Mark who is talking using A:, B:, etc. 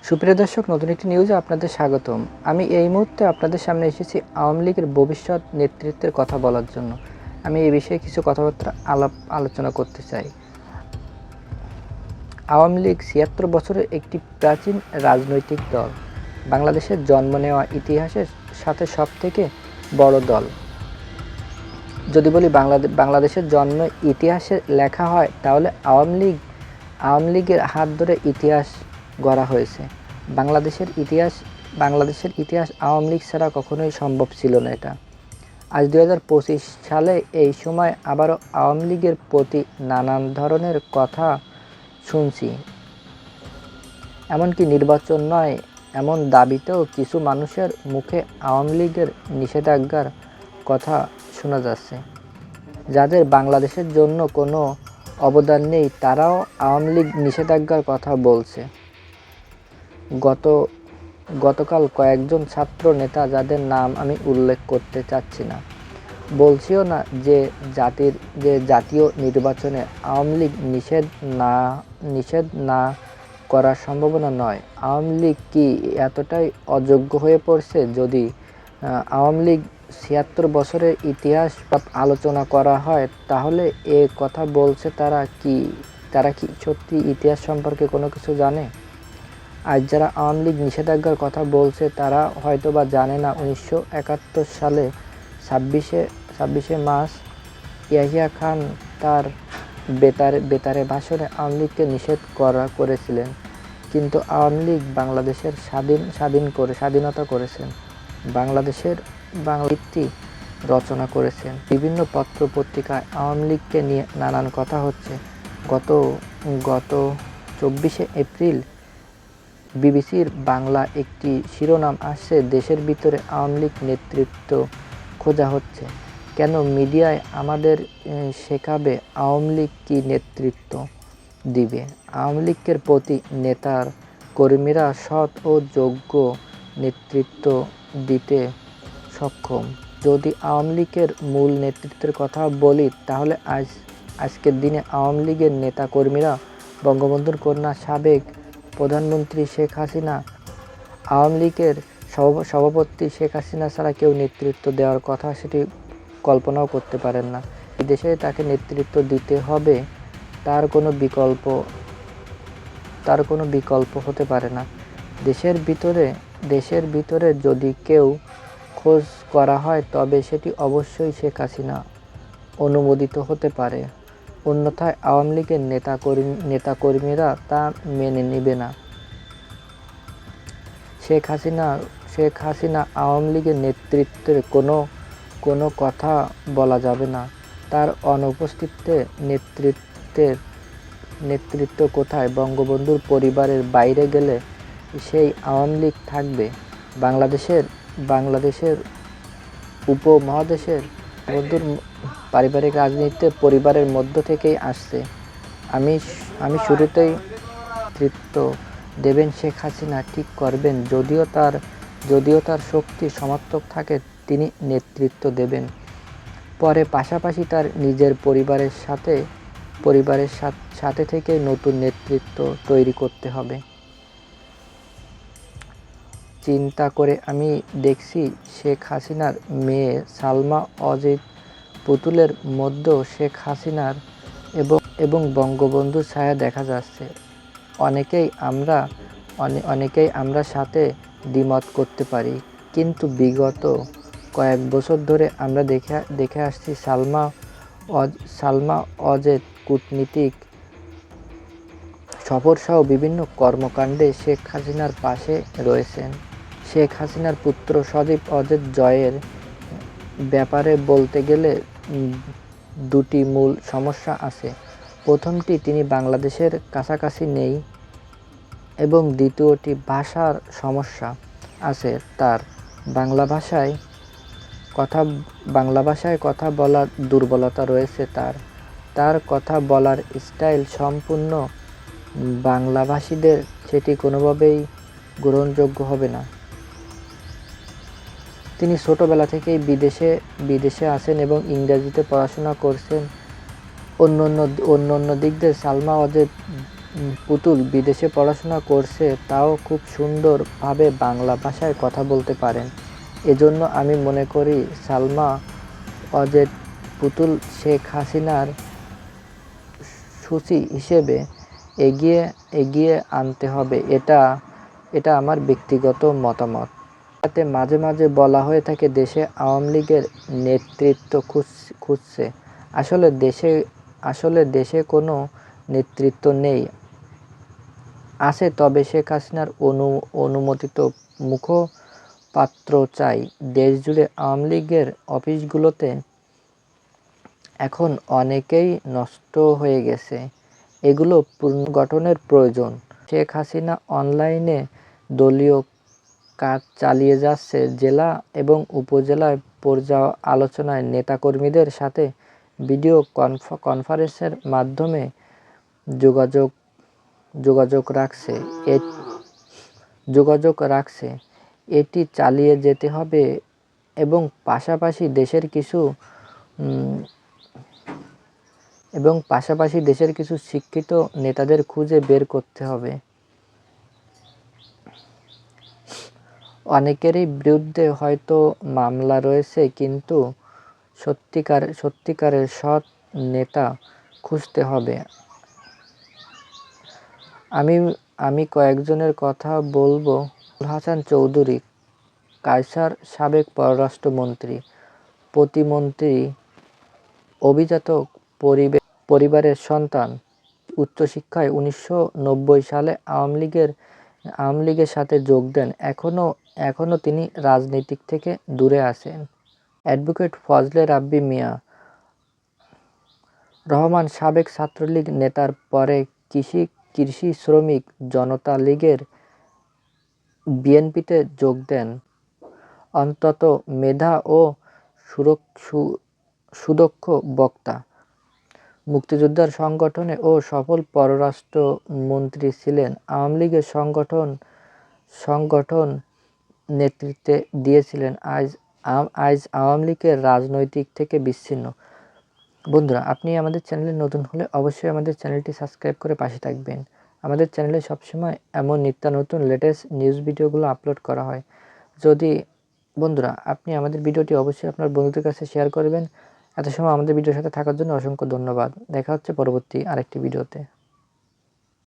A: সুপ্রিয় দর্শক, নতুন একটি নিউজে আপনাদের স্বাগতম। আমি এই মুহূর্তে আপনাদের সামনে এসেছি আওয়ামী লীগের ভবিষ্যৎ নেতৃত্বের কথা বলার জন্য। আমি এই বিষয়ে কিছু কথাবার্তা আলোচনা করতে চাই। আওয়ামী লীগ ৭৬ বছরের একটি প্রাচীন রাজনৈতিক দল। বাংলাদেশের জন্ম নেওয়া ইতিহাসের সাথে সবথেকে বড় দল। যদি বলি বাংলাদেশের জন্ম ইতিহাসে লেখা হয়, তাহলে আওয়ামী লীগের হাত ধরে ইতিহাস গড়া হয়েছে। বাংলাদেশের ইতিহাস আওয়ামী লীগ ছাড়া কখনোই সম্ভব ছিল না। এটা আজ ২০২৫ সালে এই সময় আবারও আওয়ামী লীগের প্রতি নানান ধরনের কথা শুনছি। এমনকি নির্বাচন নয় এমন দাবিতেও কিছু মানুষের মুখে আওয়ামী লীগের নিষেধাজ্ঞার কথা শোনা যাচ্ছে। যাদের বাংলাদেশের জন্য কোনো অবদান নেই, তারাও আওয়ামী লীগ নিষেধাজ্ঞার কথা বলছে। গতকাল কয়েকজন ছাত্র নেতা, যাদের নাম আমি উল্লেখ করতে চাচ্ছি না, বলছিও না যে জাতীয় নির্বাচনে আওয়ামী লীগ নিষেধ না করার সম্ভাবনা নয়। আওয়ামী লীগ কি এতটাই অযোগ্য হয়ে পড়ছে? যদি আওয়ামী লীগ ৭৬ বছরের ইতিহাস আলোচনা করা হয়, তাহলে এ কথা বলছে তারা কি সত্যি ইতিহাস সম্পর্কে কোনো কিছু জানে? আজ যারা আওয়ামী লীগ নিষেধাজ্ঞার কথা বলছে, তারা হয়তো বা জানে না ১৯৭১ সালে ২৬শে মার্চ ইয়াহিয়া খান তার বেতারে ভাষণে আওয়ামী লীগকে নিষেধ করেছিলেন। কিন্তু আওয়ামী লীগ বাংলাদেশের স্বাধীনতা করেছেন, বাংলাদেশের বাংলাভিত্তি রচনা করেছেন। বিভিন্ন পত্র পত্রিকায় আওয়ামী লীগকে নিয়ে নানান কথা হচ্ছে। গত ২৪শে এপ্রিল বিবিসির বাংলা একটি শিরোনাম আসছে, দেশের ভিতরে আওয়ামী লীগ নেতৃত্ব খোঁজা হচ্ছে। কেন মিডিয়ায় আমাদের শেখাবে আওয়ামী লীগ কি নেতৃত্ব দিবে? আওয়ামী লীগের প্রতি নেতার কর্মীরা সৎ ও যোগ্য নেতৃত্ব দিতে সক্ষম। যদি আওয়ামী লীগের মূল নেতৃত্বের কথা বলি, তাহলে আজকের দিনে আওয়ামী লীগের নেতা কর্মীরা বঙ্গবন্ধুর কন্যা সাবেক প্রধানমন্ত্রী শেখ হাসিনা, আওয়ামী লীগের সভাপতি শেখ হাসিনা ছাড়া কেউ নেতৃত্ব দেওয়ার কথা সেটি কল্পনাও করতে পারেন না। বিদেশে তাকে নেতৃত্ব দিতে হবে, তার কোনো বিকল্প হতে পারে না। দেশের ভিতরে যদি কেউ খোঁজ করা হয়, তবে সেটি অবশ্যই শেখ হাসিনা অনুমোদিত হতে পারে। অন্যথায় আওয়ামী লীগের নেতাকর্মীরা তা মেনে নেবে না। শেখ হাসিনা আওয়ামী লীগের নেতৃত্বের কোনো কথা বলা যাবে না। তার অনুপস্থিতিতে নেতৃত্ব কোথায়? বঙ্গবন্ধুর পরিবারের বাইরে গেলে সেই আওয়ামী লীগ থাকবে? বাংলাদেশের উপমহাদেশের বন্ধুর পারিবারিক রাজনীতিতে পরিবারের মধ্য থেকেই আসছে। আমি শুরুতেই নেতৃত্ব দেবেন শেখ হাসিনা, ঠিক করবেন। যদিও তার শক্তি সমর্থক থাকে, তিনি নেতৃত্ব দেবেন। পরে পাশাপাশি তার নিজের পরিবারের সাথে থেকে নতুন নেতৃত্ব তৈরি করতে হবে। চিন্তা করে আমি দেখছি, শেখ হাসিনার মেয়ে সালমা অজিত পুতুলের মধ্যেও শেখ হাসিনার এবং বঙ্গবন্ধুর ছায়া দেখা যাচ্ছে। অনেকেই আমরা সাথে দ্বিমত করতে পারি, কিন্তু বিগত কয়েক বছর ধরে আমরা দেখে আসছি সালমা অজিত কূটনীতিক সফরসহ বিভিন্ন কর্মকাণ্ডে শেখ হাসিনার পাশে রয়েছেন। শেখ হাসিনার পুত্র সজীব অজিত জয়ের ব্যাপারে বলতে গেলে দুটি মূল সমস্যা আছে। প্রথমটি, তিনি বাংলাদেশের কাছাকাছি নেই, এবং দ্বিতীয়টি, ভাষার সমস্যা আছে তার। বাংলা ভাষায় কথা বলার দুর্বলতা রয়েছে তার কথা বলার স্টাইল সম্পূর্ণ বাংলাভাষীদের সেটি কোনোভাবেই গ্রহণযোগ্য হবে না। তিনি ছোটবেলা থেকেই বিদেশে আছেন এবং ইংরেজিতে পড়াশোনা করছেন। অন্য দিক দিয়ে সালমা অজিত পুতুল বিদেশে পড়াশোনা করছে, তাও খুব সুন্দরভাবে বাংলা ভাষায় কথা বলতে পারেন। এজন্য আমি মনে করি সালমা অজের পুতুল শেখ হাসিনার সূচি হিসেবে এগিয়ে আনতে হবে। এটা আমার ব্যক্তিগত মতামত। তাতে মাঝে মাঝে বলা হয়ে থাকে দেশে আওয়ামী লীগের নেতৃত্ব খুঁজছে। আসলে দেশে কোনো নেতৃত্ব নেই, আছে তবে শেখ হাসিনার অনুমোদিত মুখপাত্র চাই। দেশজুড়ে আওয়ামী লীগের অফিসগুলোতে এখন অনেকেই নষ্ট হয়ে গেছে, এগুলো পুনর্গঠনের প্রয়োজন। শেখ হাসিনা অনলাইনে দলীয় কাজ চালিয়ে যাচ্ছে। জেলা এবং উপজেলায় পর্যায় আলোচনায় নেতাকর্মীদের সাথে ভিডিও কনফারেন্সের মাধ্যমে যোগাযোগ রাখছে। এটি চালিয়ে যেতে হবে এবং পাশাপাশি দেশের কিছু শিক্ষিত নেতাদের খুঁজে বের করতে হবে। অনেকেরই বিরুদ্ধে হয়তো মামলা রয়েছে, কিন্তু সত্যিকারের সৎ নেতা খুঁজতে হবে। আমি কয়েকজনের কথা বলবো। হাসান চৌধুরী, কায়সার সাবেক পররাষ্ট্রমন্ত্রী, প্রতিমন্ত্রী, অভিজাত পরিবারের সন্তান, উচ্চশিক্ষায় 1990 সালে আওয়ামী লীগের সাথে যোগ দেন। এখনও তিনি রাজনীতি থেকে দূরে আছেন। অ্যাডভোকেট ফজলে রাব্বি মিয়া রহমান, সাবেক ছাত্রলীগ নেতার পরে কৃষি শ্রমিক জনতা লীগের বিএনপিতে যোগ দেন। অত্যন্ত মেধা ও সুদক্ষ বক্তা, মুক্তিযোদ্ধার সংগঠনে ও সফল পররাষ্ট্রমন্ত্রী ছিলেন। আওয়ামী লীগের সংগঠন নেতৃত্ব দিয়েছিলেন। আজ আওয়ামী লীগের রাজনৈতিক থেকে বিচ্ছিন্ন। বন্ধুরা, আপনি আমাদের চ্যানেলে নতুন হলে অবশ্যই আমাদের চ্যানেলটি সাবস্ক্রাইব করে পাশে থাকবেন। আমাদের চ্যানেলে সবসময় এমন নিত্য নতুন লেটেস্ট নিউজ ভিডিওগুলো আপলোড করা হয়। বন্ধুরা, আপনি আমাদের ভিডিওটি অবশ্যই আপনার বন্ধুদের কাছে শেয়ার করবেন। এত সময় আমাদের ভিডিওর সাথে থাকার জন্য অসংখ্য ধন্যবাদ। দেখা হচ্ছে পরবর্তী আরেকটি ভিডিওতে।